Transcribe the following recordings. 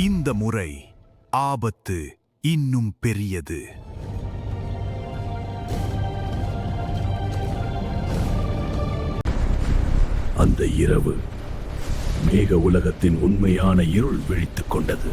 இந்த முறை ஆபத்து இன்னும் பெரியது. அந்த இரவு மேக உலகத்தின் உண்மையான இருள் விழித்துக் கொண்டது.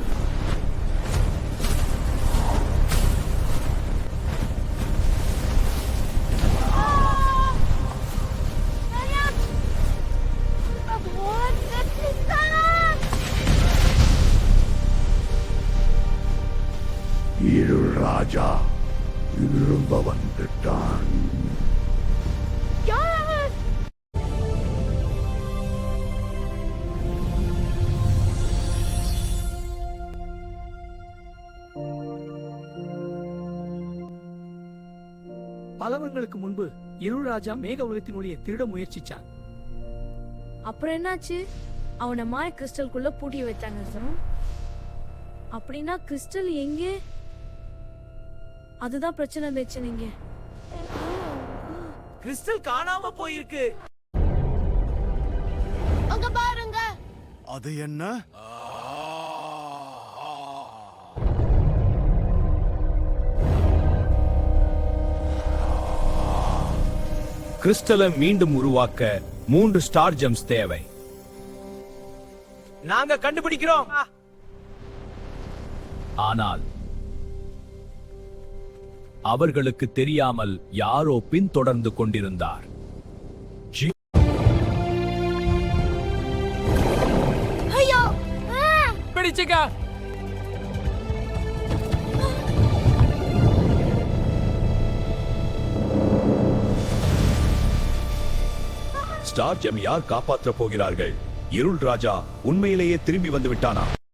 இருள் ராஜா திரும்ப வந்துட்டான். பல வருடங்களுக்கு முன்பு இருள் ராஜா மேக உலகத்தின் ஒளியை திருட முயற்சிச்சான். அப்புறம் என்னாச்சு? அவனை மாய கிறிஸ்டலுக்குள்ள பூட்டி வச்சாங்க. அப்படின்னா கிறிஸ்டல் எங்கே? அதுதான் பிரச்சனைங்க. கிறிஸ்டல் காணாம போயிருக்கு. அங்க பாருங்க. அது என்ன? கிறிஸ்டலை மீண்டும் உருவாக்க 3 ஸ்டார் ஜெம்ஸ் தேவை. நாங்க கண்டுபிடிக்கிறோம். ஆனால் அவர்களுக்கு தெரியாமல் யாரோ பின்தொடர்ந்து கொண்டிருந்தார். பிடிச்சுக்கா. ஸ்டார் ஜெம் யார் காப்பாற்ற போகிறார்கள்? இருள் ராஜா உண்மையிலேயே திரும்பி வந்து விட்டானா?